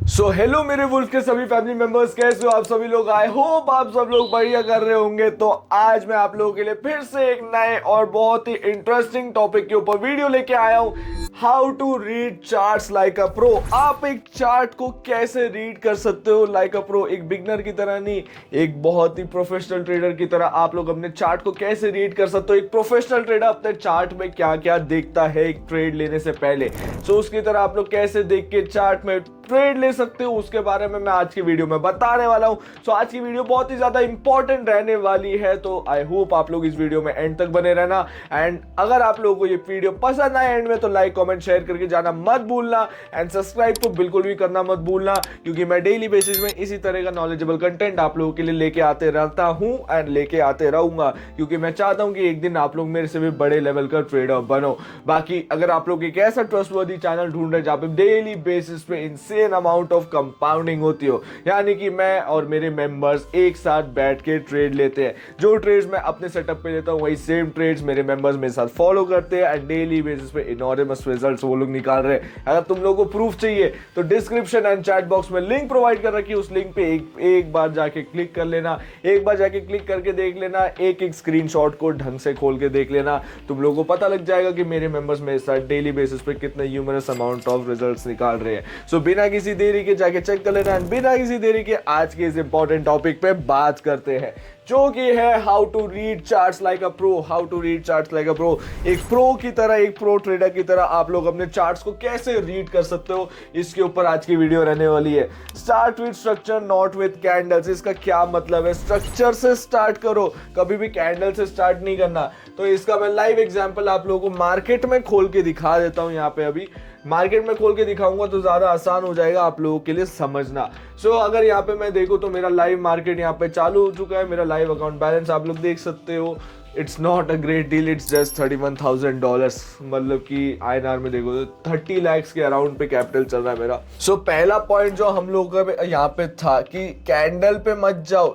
So hello मेरे wolf के सभी फैमिली मेंबर्स, कैसे हो आप सभी लोग। आई होप आप सब लोग बढ़िया कर रहे होंगे। तो आज मैं आप लोगों के लिए फिर से एक नए और बहुत ही इंटरेस्टिंग टॉपिक के ऊपर वीडियो लेके आया हूं। How to read charts like a pro. आप एक चार्ट को कैसे रीड कर सकते हो लाइक अ प्रो। एक बिगनर की तरह नहीं, एक बहुत ही प्रोफेशनल ट्रेडर की तरह आप लोग अपने चार्ट को कैसे रीड कर सकते हो। एक प्रोफेशनल ट्रेडर अपने चार्ट में क्या क्या देखता है एक ट्रेड लेने से पहले, सो उसकी तरह आप लोग कैसे देख के चार्ट में ट्रेड ले सकते हो, उसके बारे में मैं आज की वीडियो में बताने वाला हूं। सो आज की वीडियो बहुत ही ज्यादा इंपॉर्टेंट रहने वाली है, तो आई होप आप लोग इस वीडियो में एंड तक बने रहना। एंड अगर आप लोगों को ये वीडियो पसंद आए एंड में, तो लाइक कमेंट शेयर करके जाना मत भूलना। एंड सब्सक्राइब तो बिल्कुल भी करना मत भूलना, क्योंकि मैं डेली बेसिस में इसी तरह का नॉलेजेबल कंटेंट आप लोगों के लिए लेके आते रहता हूं एंड लेके आते रहूंगा, क्योंकि मैं चाहता हूं कि एक दिन आप लोग मेरे से भी बड़े लेवल का ट्रेडर बनो। बाकी अगर आप लोग एक ऐसा ट्रस्टवर्दी चैनल ढूंढ रहे जहां पे डेली बेसिस पे इनसेन अमाउंट ऑफ कंपाउंडिंग होती हो, यानी कि मैं और मेरे मेंबर्स एक साथ बैठ के ट्रेड लेते हैं, जो ट्रेड्स मैं अपने सेटअप पे लेता हूं वही सेम ट्रेड्स मेरे मेंबर्स मेरे साथ फॉलो करते हैं एंड डेली बेसिस पे इनॉर्मस रिजल्ट्स वो लोग निकाल रहे हैं। अगर तुम लोगों को प्रूफ चाहिए तो डिस्क्रिप्शन एंड चैट बॉक्स में लिंक प्रोवाइड कर रखी है, उस लिंक पे एक बार जाके क्लिक कर लेना, एक बार जाके क्लिक करके देख लेना, एक स्क्रीनशॉट को ढंग से खोल के देख लेना। तुम लोगों को पता लग जाएगा कि मेरे मेंबर्स मेरे साथ डेली बेसिस पे कितने ह्यूमरस अमाउंट ऑफ रिजल्ट्स निकाल रहे हैं। सो बिना किसी देरी के जाके चेक कर लेना। बिना किसी देरी के आज के इस इंपॉर्टेंट टॉपिक पे बात करते हैं, जो कि है how to read charts like a pro. How to read charts like a pro. एक प्रो की तरह, एक प्रो ट्रेडर की तरह आप लोग अपने चार्ट्स को कैसे रीड कर सकते हो, इसके ऊपर आज की वीडियो रहने वाली है। Start with structure not with candles. इसका क्या मतलब है? स्ट्रक्चर से स्टार्ट करो, कभी भी कैंडल से स्टार्ट नहीं करना। तो इसका मैं लाइव एग्जांपल आप लोगों को मार्केट में खोल के दिखा देता हूं। यहाँ पे अभी मार्केट में खोल के दिखाऊंगा तो ज्यादा आसान हो जाएगा आप लोगों के लिए समझना। सो अगर यहाँ पे मैं देखूं तो मेरा लाइव मार्केट यहाँ पे चालू हो चुका है। मेरा लाइव अकाउंट बैलेंस आप लोग देख सकते हो। It's not a great deal, it's just $31,000। मतलब कि INR में देखो तो 30 lakhs के अराउंड पे कैपिटल चल रहा है मेरा। सो पहला पॉइंट जो हम लोगों का यहाँ पे था कि कैंडल पे मत जाओ,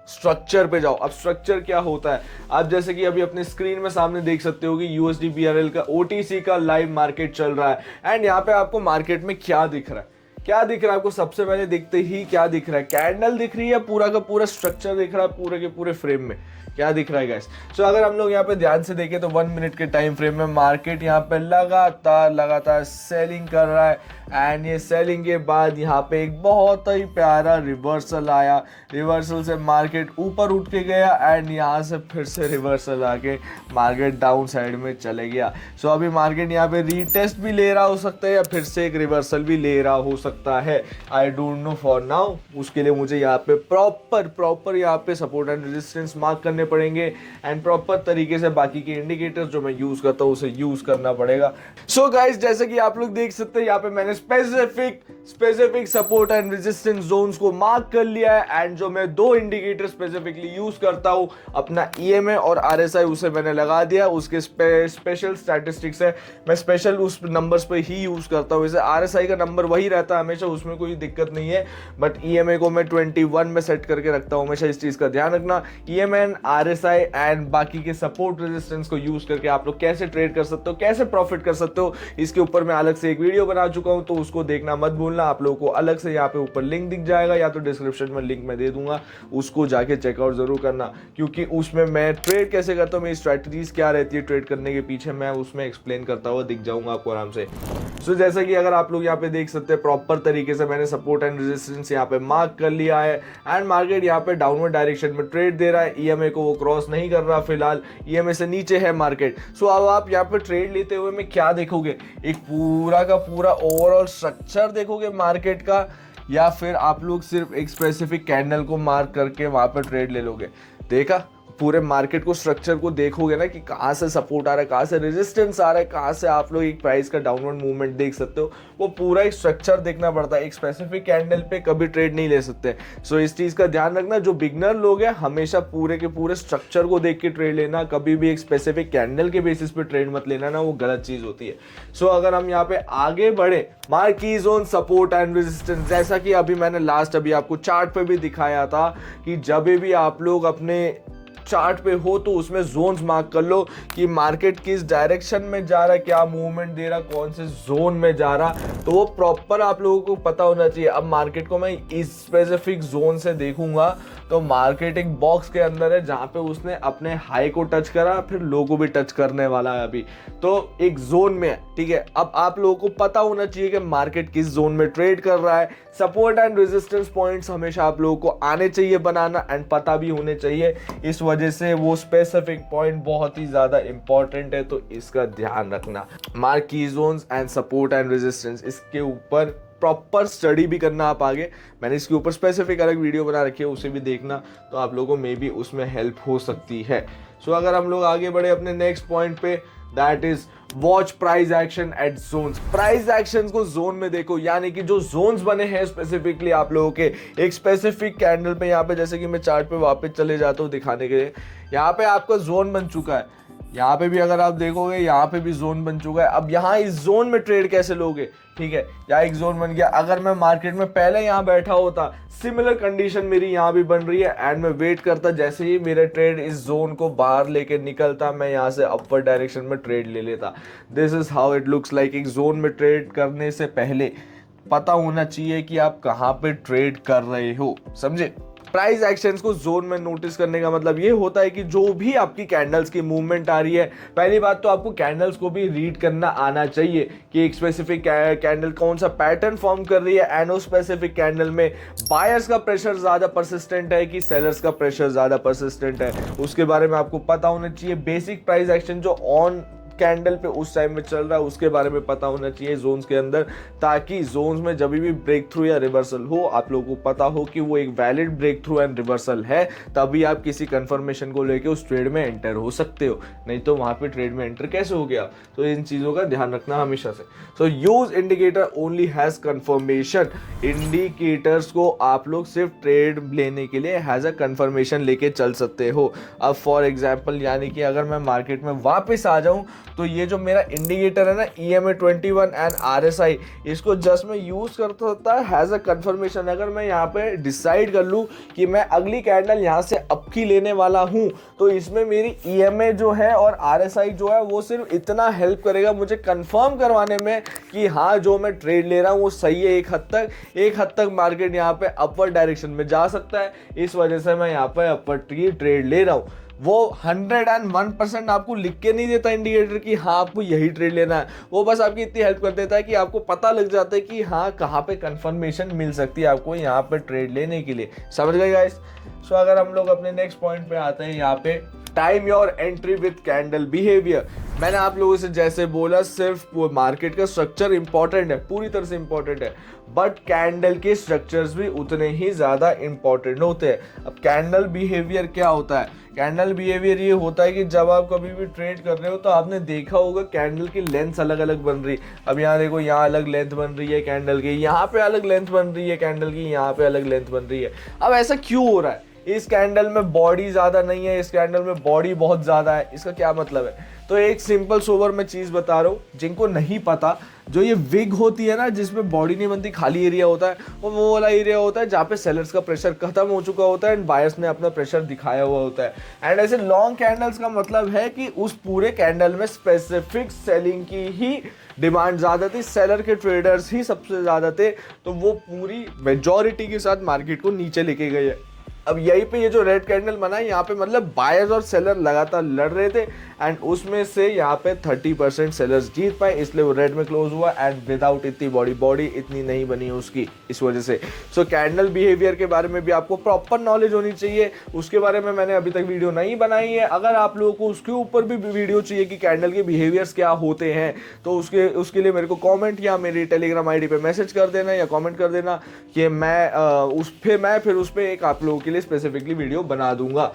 स्ट्रक्चर पे जाओ। अब स्ट्रक्चर क्या होता है, आप जैसे कि अभी अपने स्क्रीन में सामने देख सकते हो कि USD BRL का OTC का लाइव मार्केट चल रहा है। एंड यहाँ पे आपको मार्केट में क्या दिख रहा है, क्या दिख रहा है आपको? सबसे पहले दिखते ही क्या दिख रहा है? कैंडल दिख रही है, पूरा का पूरा स्ट्रक्चर दिख रहा है, पूरे के पूरे फ्रेम में क्या दिख रहा है गाइस? सो अगर हम लोग यहाँ पे ध्यान से देखें तो 1 मिनट के टाइम फ्रेम में मार्केट यहाँ पे लगातार सेलिंग कर रहा है। एंड ये सेलिंग के बाद यहाँ पे एक बहुत ही प्यारा रिवर्सल आया। रिवर्सल से मार्केट ऊपर उठ के गया एंड यहाँ से फिर से रिवर्सल आके मार्केट डाउन साइड में चले गया। सो अभी मार्केट यहाँ पे रीटेस्ट भी ले रहा हो सकता है या फिर से एक रिवर्सल भी ले रहा हो सकता है। I don't know for now. उसके लिए मुझे यहाँ पे प्रॉपर यहाँ पे सपोर्ट एंड रेजिस्टेंस मार्क करने पड़ेंगे एंड प्रॉपर तरीके से बाकी के इंडिकेटर्स जो मैं यूज करता हूँ उसे यूज करना पड़ेगा। सो गाइस, जैसे कि आप लोग देख सकते हैं यहाँ पे मैंने specific support and resistance zones को मार्क कर लिया है। एंड जो मैं दो इंडिकेटर स्पेसिफिकली यूज करता हूँ, अपना EMA और RSI, उसे मैंने लगा दिया। उसके स्पेशल स्टैटिस्टिक्स है, मैं स्पेशल उस नंबर्स पे ही यूज करता हूँ। वैसे RSI का नंबर वही रहता है हमेशा, उसमें कोई दिक्कत नहीं है, बट EMA को मैं 21 में सेट करके रखता हूँ। हमेशा इस चीज का ध्यान रखना। EMA एंड RSI एंड बाकी के सपोर्ट रेजिस्टेंस को यूज करके आप लोग कैसे ट्रेड कर सकते हो, कैसे प्रॉफिट कर सकते हो, इसके ऊपर मैं अलग से एक वीडियो बना चुका हूं, तो उसको देखना मत भूलना। आप लोगों को अलग से यहाँ पे ऊपर लिंक दिख जाएगा या तो डिस्क्रिप्शन में लिंक मैं दे दूंगा, उसको जाके चेकआउट जरूर करना, क्योंकि उसमें मैं ट्रेड कैसे करता हूँ, मेरी स्ट्रैटेजीज क्या रहती है ट्रेड करने के पीछे, मैं उसमें एक्सप्लेन करता हुआ दिख जाऊंगा आपको आराम से। सो जैसा कि अगर आप लोग यहाँ पे देख सकते हैं, प्रॉपर तरीके से मैंने सपोर्ट एंड रेजिस्टेंस यहाँ पे मार्क कर लिया है एंड मार्केट यहाँ पे डाउनवर्ड डायरेक्शन में ट्रेड दे रहा है। EMA को वो क्रॉस नहीं कर रहा फिलहाल, EMA से नीचे है मार्केट। सो अब आप यहाँ पे ट्रेड लेते हुए में क्या देखोगे, एक पूरा का पूरा ओवरऑल स्ट्रक्चर देखोगे मार्केट का, या फिर आप लोग सिर्फ एक स्पेसिफिक कैंडल को मार्क करके वहां पर ट्रेड ले लोगे? देखा, पूरे मार्केट को, स्ट्रक्चर को देखोगे ना कि कहाँ से सपोर्ट आ रहा है, कहाँ से रेजिस्टेंस आ रहा है, कहाँ से आप लोग एक प्राइस का डाउनवर्ड मूवमेंट देख सकते हो। वो पूरा एक स्ट्रक्चर देखना पड़ता है, एक स्पेसिफिक कैंडल पे कभी ट्रेड नहीं ले सकते। सो इस चीज़ का ध्यान रखना। जो बिगनर लोग हैं हमेशा पूरे के पूरे स्ट्रक्चर को देख के ट्रेड लेना, कभी भी एक स्पेसिफिक कैंडल के बेसिस पे ट्रेड मत लेना ना, वो गलत चीज़ होती है। सो अगर हम यहाँ पे आगे बढ़े, marquee zone support and resistance, जैसा कि अभी मैंने लास्ट अभी आपको चार्ट पे भी दिखाया था कि जब भी आप लोग अपने चार्ट पे हो तो उसमें जोन्स मार्क कर लो कि मार्केट किस डायरेक्शन में जा रहा है, क्या मूवमेंट दे रहा, कौन से जोन में जा रहा, तो वो प्रॉपर आप लोगों को पता होना चाहिए। अब मार्केट को मैं इस स्पेसिफिक जोन से देखूंगा तो मार्केट एक बॉक्स के अंदर है जहां पे उसने अपने हाई को टच करा, फिर लो को भी टच करने वाला है अभी, तो एक जोन में है, ठीक है। अब आप लोगों को पता होना चाहिए कि मार्केट किस जोन में ट्रेड कर रहा है। सपोर्ट एंड रेजिस्टेंस पॉइंट्स हमेशा आप लोगों को आने चाहिए बनाना एंड पता भी होने चाहिए, इस वजह से वो स्पेसिफिक पॉइंट बहुत ही ज्यादा इंपॉर्टेंट है, तो इसका ध्यान रखना। मार्क की zones and support and resistance, इसके ऊपर प्रॉपर स्टडी भी करना आप आगे, मैंने इसके ऊपर स्पेसिफिक अलग वीडियो बना रखी है, उसे भी देखना, तो आप लोगों को मे बी उसमें हेल्प हो सकती है। सो अगर हम लोग आगे बढ़े अपने नेक्स्ट पॉइंट पे, that is watch price action at zones. Price actions को जोन में देखो, यानी कि जो जोन्स बने हैं स्पेसिफिकली आप लोगों के एक स्पेसिफिक कैंडल पे, यहाँ पे जैसे कि मैं चार्ट पे वापस चले जाता हूँ दिखाने के लिए, यहाँ पे आपका जोन बन चुका है, यहाँ पे भी अगर आप देखोगे यहाँ पे भी जोन बन चुका है। अब यहाँ इस जोन में ट्रेड कैसे लोगे, ठीक है, यहाँ एक जोन बन गया। अगर मैं मार्केट में पहले यहाँ बैठा होता, सिमिलर कंडीशन मेरी यहाँ भी बन रही है एंड मैं वेट करता, जैसे ही मेरा ट्रेड इस जोन को बाहर लेके निकलता, मैं यहाँ से अपवर्ड डायरेक्शन में ट्रेड ले लेता। This is how it looks like. एक जोन में ट्रेड करने से पहले पता होना चाहिए कि आप कहाँ पे ट्रेड कर रहे हो, समझे। प्राइस एक्शंस को जोन में नोटिस करने का मतलब ये होता है कि जो भी आपकी कैंडल्स की मूवमेंट आ रही है, पहली बात तो आपको कैंडल्स को भी रीड करना आना चाहिए कि एक स्पेसिफिक कैंडल कौन सा पैटर्न फॉर्म कर रही है एंड उस स्पेसिफिक कैंडल में बायर्स का प्रेशर ज्यादा परसिस्टेंट है कि सेलर्स का प्रेशर ज्यादा परसिस्टेंट है, उसके बारे में आपको पता होना चाहिए। बेसिक प्राइस एक्शन जो ऑन कैंडल पे उस टाइम में चल रहा है उसके बारे में पता होना चाहिए जोन्स के अंदर, ताकि जोन्स में जब भी ब्रेक थ्रू या रिवर्सल हो आप लोगों को पता हो कि वो एक valid breakthrough and reversal है, तभी आप किसी कंफर्मेशन को लेके उस ट्रेड में एंटर हो सकते हो, नहीं तो वहां पे ट्रेड में एंटर कैसे हो गया। तो इन चीजों का ध्यान रखना हमेशा से। So use indicator only has confirmation. Indicators को आप लोग सिर्फ ट्रेड लेने के लिए हैज अ कंफर्मेशन लेके चल सकते हो। अब फॉर एग्जाम्पल, यानी कि अगर मैं मार्केट में वापस आ जाऊं तो ये जो मेरा इंडिकेटर है ना EMA 21 एंड RSI, इसको जस्ट मैं यूज करता होता है हैज अ कंफर्मेशन। अगर मैं यहाँ पे डिसाइड कर लूँ कि मैं अगली कैंडल यहाँ से अप की लेने वाला हूँ, तो इसमें मेरी EMA जो है और RSI जो है वो सिर्फ इतना हेल्प करेगा मुझे कंफर्म करवाने में कि हाँ जो मैं ट्रेड ले रहा हूँ वो सही है। एक हद तक मार्केट यहाँ पे अपवर्ड डायरेक्शन में जा सकता है, इस वजह से मैं यहाँ पे अपवर्ड की ट्रेड ले रहा हूँ। वो 101% आपको लिख के नहीं देता इंडिकेटर कि हाँ आपको यही ट्रेड लेना है, वो बस आपकी इतनी हेल्प कर देता है कि आपको पता लग जाता है कि हाँ कहाँ पे कंफर्मेशन मिल सकती है आपको यहाँ पे ट्रेड लेने के लिए। समझ गए गाइस। सो अगर हम लोग अपने नेक्स्ट पॉइंट पे आते हैं, यहाँ पे time your entry with candle behaviour. मैंने आप लोगों से जैसे बोला सिर्फ मार्केट का स्ट्रक्चर इंपॉर्टेंट है, पूरी तरह से इंपॉर्टेंट है, बट कैंडल के स्ट्रक्चर्स भी उतने ही ज़्यादा इंपॉर्टेंट होते हैं। अब कैंडल बिहेवियर क्या होता है? कैंडल बिहेवियर ये होता है कि जब आप कभी भी ट्रेड कर रहे हो तो आपने देखा होगा कैंडल की लेंथ अलग अलग बन रही है। अब यहाँ देखो, यहाँ अलग लेंथ बन रही है कैंडल की, यहाँ पे अलग लेंथ बन रही है कैंडल की, यहाँ पे अलग लेंथ बन रही है। अब ऐसा क्यों हो रहा है? इस कैंडल में बॉडी ज़्यादा नहीं है, इस कैंडल में बॉडी बहुत ज़्यादा है, इसका क्या मतलब है? तो एक सिंपल सोबर मैं चीज़ बता रहा हूँ, जिनको नहीं पता, जो ये विग होती है ना जिसमें बॉडी नहीं बनती, खाली एरिया होता है, वो वाला एरिया होता है जहाँ पे सेलर्स का प्रेशर खत्म हो चुका होता है एंड बायर्स ने अपना प्रेशर दिखाया हुआ होता है। एंड ऐसे लॉन्ग कैंडल्स का मतलब है कि उस पूरे कैंडल में स्पेसिफिक सेलिंग की ही डिमांड ज़्यादा थी, सेलर के ट्रेडर्स ही सबसे ज़्यादा थे, तो वो पूरी मेजॉरिटी के साथ मार्केट को नीचे लेके गए है। अब यहीं पे ये जो रेड कैंडल बना है, यहाँ पे मतलब बायर्स और सेलर लगातार लड़ रहे थे एंड उसमें से यहाँ पे 30% सेलर्स जीत पाए, इसलिए वो रेड में क्लोज हुआ एंड विदाउट इतनी बॉडी इतनी नहीं बनी उसकी, इस वजह से। सो कैंडल बिहेवियर के बारे में भी आपको प्रॉपर नॉलेज होनी चाहिए, उसके बारे में मैंने अभी तक वीडियो नहीं बनाई है। अगर आप लोगों को उसके ऊपर भी वीडियो चाहिए कि कैंडल के बिहेवियर्स क्या होते हैं, तो उसके लिए मेरे को कॉमेंट या मेरी टेलीग्राम ID पे मैसेज कर देना या कॉमेंट कर देना कि मैं फिर उस पर एक आप लोगों के लिए स्पेसिफिकली वीडियो बना दूंगा।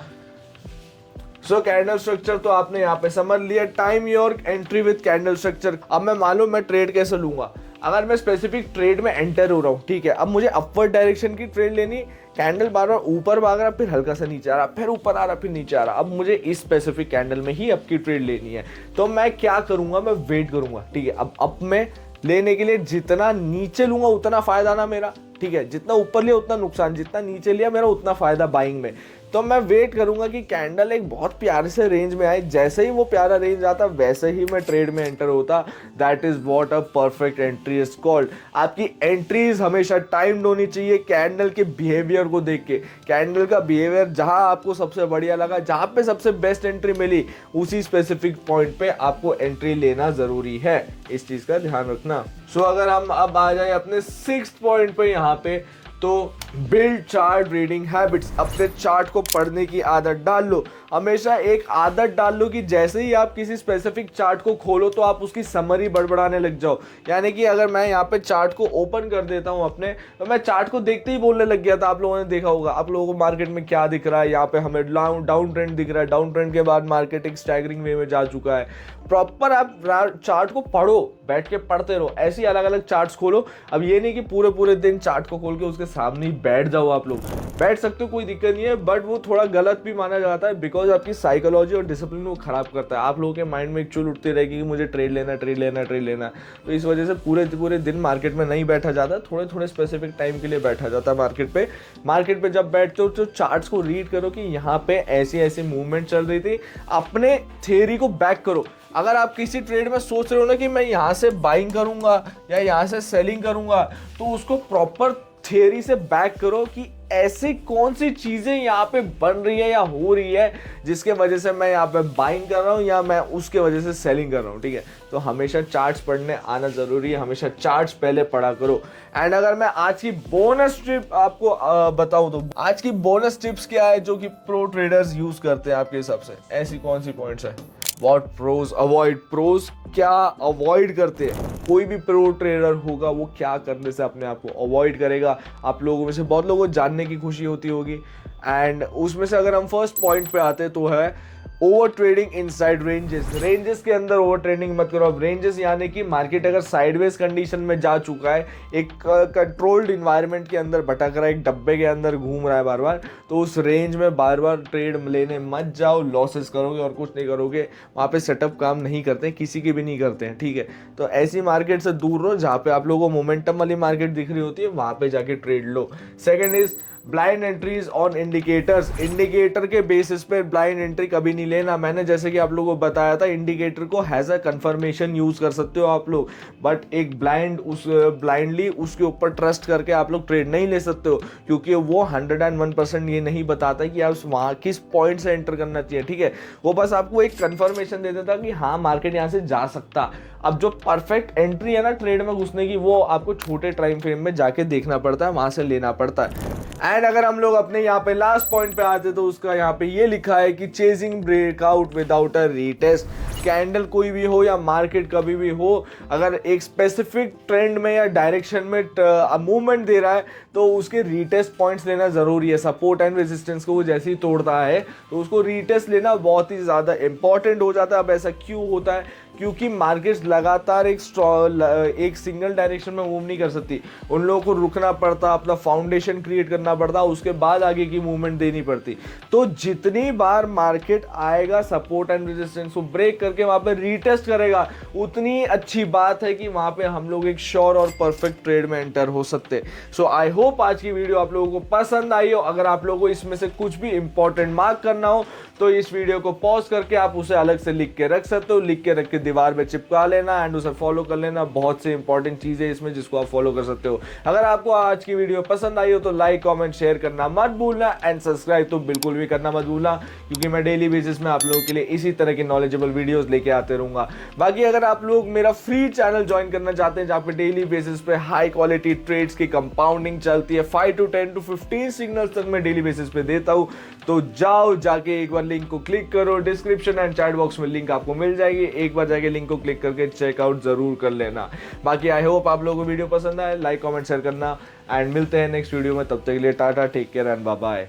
सो कैंडल स्ट्रक्चर तो आपने यहाँ पे समझ लिया। Time your entry with candle structure. अब मैं मालूम मैं ट्रेड कैसे लूंगा। अगर मैं स्पेसिफिक ट्रेड में एंटर हो रहा हूँ, ठीक है, अब मुझे अपवर्ड डायरेक्शन की ट्रेड लेनी, कैंडल बार बार ऊपर भाग रहा, फिर हल्का सा नीचे आ रहा, फिर ऊपर आ रहा, फिर नीचे आ रहा, अब मुझे इस स्पेसिफिक कैंडल में ही अप की ट्रेड लेनी है, तो मैं क्या करूंगा, मैं वेट करूंगा, ठीक है। अब अप में लेने के लिए जितना नीचे लूंगा उतना फायदा ना मेरा, ठीक है, जितना ऊपर लिया उतना नुकसान, जितना नीचे लिया मेरा उतना फायदा बाइंग में। तो मैं वेट करूंगा कि कैंडल एक बहुत प्यारे से रेंज में आए, जैसे ही वो प्यारा रेंज आता वैसे ही मैं ट्रेड में एंटर होता। That is what a perfect entry is called. आपकी एंट्रीज हमेशा टाइम्ड होनी चाहिए कैंडल के बिहेवियर को देख के। कैंडल का बिहेवियर जहां आपको सबसे बढ़िया लगा, जहां पे सबसे बेस्ट एंट्री मिली, उसी स्पेसिफिक पॉइंट पे आपको एंट्री लेना जरूरी है। इस चीज का ध्यान रखना। सो अगर हम अब आ जाए अपने 6th पॉइंट पे यहाँ पे, तो बिल्ड चार्ट रीडिंग हैबिट्स। अपने चार्ट को पढ़ने की आदत डाल लो। हमेशा एक आदत डाल लो कि जैसे ही आप किसी स्पेसिफिक चार्ट को खोलो तो आप उसकी समरी बड़बड़ाने लग जाओ। यानी कि अगर मैं यहाँ पे चार्ट को ओपन कर देता हूँ अपने, तो मैं चार्ट को देखते ही बोलने लग गया था। आप लोगों ने देखा होगा, आप लोगों को मार्केट में क्या दिख रहा है, यहाँ पे हमें डाउन ट्रेंड दिख रहा है, डाउन ट्रेंड के बाद मार्केट एक स्टैगरिंग वे में जा चुका है। प्रॉपर आप चार्ट को पढ़ो, बैठ के पढ़ते रहो, ऐसी अलग अलग चार्ट्स खोलो। अब ये नहीं कि पूरे पूरे दिन चार्ट को खोल के उसके सामने ही बैठ जाओ। आप लोग बैठ सकते हो, कोई दिक्कत नहीं है, बट वो थोड़ा गलत भी माना जाता है, बिकॉज आपकी साइकोलॉजी और डिसिप्लिन को खराब करता है। आप लोगों के माइंड में एक चुल उठती रहेगी कि मुझे ट्रेड लेना, ट्रेड लेना, ट्रेड लेना। तो इस वजह से पूरे पूरे दिन मार्केट में नहीं बैठा जाता, थोड़े थोड़े स्पेसिफिक टाइम के लिए बैठा जाता है मार्केट पे जब बैठते हो तो चार्ट्स को रीड करो कि यहाँ पे ऐसी ऐसी मूवमेंट चल रही थी, अपने थियरी को बैक करो। अगर आप किसी ट्रेड में सोच रहे हो ना कि मैं यहाँ से बाइंग करूंगा या यहाँ से सेलिंग करूंगा, तो उसको प्रॉपर थियरी से बैक करो कि ऐसी कौन सी चीजें यहाँ पे बन रही है या हो रही है जिसके वजह से मैं यहाँ पे बाइंग कर रहा हूँ या मैं उसके वजह से सेलिंग कर रहा हूँ। ठीक है, तो हमेशा चार्ट्स पढ़ने आना जरूरी है, हमेशा चार्ट्स पहले पढ़ा करो। एंड अगर मैं आज की बोनस टिप आपको बताऊं तो आज की बोनस टिप्स क्या है जो कि प्रो ट्रेडर्स यूज करते हैं आपके हिसाब से, ऐसी कौन सी पॉइंट्स है? What pros avoid. प्रोज क्या अवॉइड करते हैं? कोई भी प्रो ट्रेडर होगा वो क्या करने से अपने आप को अवॉइड करेगा, आप लोगों में से बहुत लोगों को जानने की खुशी होती होगी। एंड उसमें से अगर हम फर्स्ट पॉइंट पे आते तो है over trading inside ranges. Ranges के अंदर ओवर ट्रेडिंग मत करो। अब रेंजेस यानी कि मार्केट अगर साइडवेज कंडीशन में जा चुका है, एक कंट्रोल्ड इन्वायरमेंट के अंदर भटक रहा है, एक डब्बे के अंदर घूम रहा है बार बार, तो उस रेंज में बार बार ट्रेड लेने मत जाओ, लॉसेस करोगे और कुछ नहीं करोगे। वहाँ पे सेटअप काम नहीं करते, किसी के भी नहीं करते हैं। ठीक है, तो ऐसी मार्केट से दूर रहो जहाँ पे आप लोगों को मोमेंटम वाली मार्केट दिख रही होती है, वहाँ पे जाके trade low. Second is blind entries on indicators. Indicator के बेसिस पे ब्लाइंड एंट्री कभी नहीं लेना। मैंने जैसे कि आप लोगों को बताया था, इंडिकेटर को हैज अ कंफर्मेशन यूज कर सकते हो आप लोग, बट एक ब्लाइंडली उसके ऊपर ट्रस्ट करके आप लोग ट्रेड नहीं ले सकते हो, क्योंकि वो 101% ये नहीं बताता कि आप वहाँ किस पॉइंट से एंटर करना चाहिए। ठीक है, वो बस आपको एक कंफर्मेशन दे देता कि हाँ मार्केट यहाँ से जा सकता। अब जो परफेक्ट एंट्री है ना ट्रेड में घुसने की, वो आपको छोटे टाइम फ्रेम में जाके देखना पड़ता है, वहां से लेना पड़ता है। एंड अगर हम लोग अपने यहाँ पे लास्ट पॉइंट पे आते तो उसका यहाँ पे ये लिखा है कि chasing breakout without a retest. Candle कोई भी हो या मार्केट कभी भी हो, अगर एक स्पेसिफिक ट्रेंड में या डायरेक्शन में मूवमेंट दे रहा है तो उसके रीटेस्ट पॉइंट्स लेना जरूरी है। सपोर्ट एंड रेजिस्टेंस को वो जैसे ही तोड़ता है तो उसको रीटेस्ट लेना बहुत ही ज़्यादा इंपॉर्टेंट हो जाता है। अब ऐसा क्यों होता है? क्योंकि मार्केट्स लगातार एक सिंगल डायरेक्शन में मूव नहीं कर सकती, उन लोगों को रुकना पड़ता, अपना फाउंडेशन क्रिएट करना पड़ता, उसके बाद आगे की मूवमेंट देनी पड़ती। तो जितनी बार मार्केट आएगा सपोर्ट एंड रेजिस्टेंस को ब्रेक करके वहां पे रीटेस्ट करेगा, उतनी अच्छी बात है कि वहां पे हम लोग एक श्योर और परफेक्ट ट्रेड में एंटर हो सकते। सो आई होप आज की वीडियो आप लोगों को पसंद आई हो। अगर आप लोगों को इसमें से कुछ भी इंपॉर्टेंट मार्क करना हो तो इस वीडियो को पॉज करके आप उसे अलग से लिख के रख सकते हो, लिख के रख के दीवार में चिपका लेना एंड उसे फॉलो कर लेना। बहुत से इंपॉर्टेंट चीजें इसमें जिसको आप फॉलो कर सकते हो। अगर आपको आज की वीडियो पसंद आई हो तो लाइक कमेंट शेयर करना मत भूलना एंड सब्सक्राइब तो बिल्कुल भी करना मत भूलना, क्योंकि मैं डेली बेसिस में आप लोगों के लिए इसी तरह की नॉलेजेबल वीडियोस लेके आते रहूंगा। बाकी अगर आप लोग मेरा फ्री चैनल ज्वाइन करना चाहते हैं जहां पे डेली बेसिस पे हाई क्वालिटी ट्रेड्स की कंपाउंडिंग चलती है, 5 to 10 to 15 सिग्नल्स तक मैं डेली बेसिस पे देता हूं, तो जाओ जाके एक बार लिंक को क्लिक करो, डिस्क्रिप्शन एंड चैट बॉक्स में लिंक आपको मिल जाएगी, एक बार जाके लिंक को क्लिक करके चेकआउट जरूर कर लेना। बाकी आई होप आप लोगों को वीडियो पसंद आए, लाइक कमेंट शेयर करना एंड मिलते हैं नेक्स्ट वीडियो में। तब तक के लिए tata, take care and bye bye.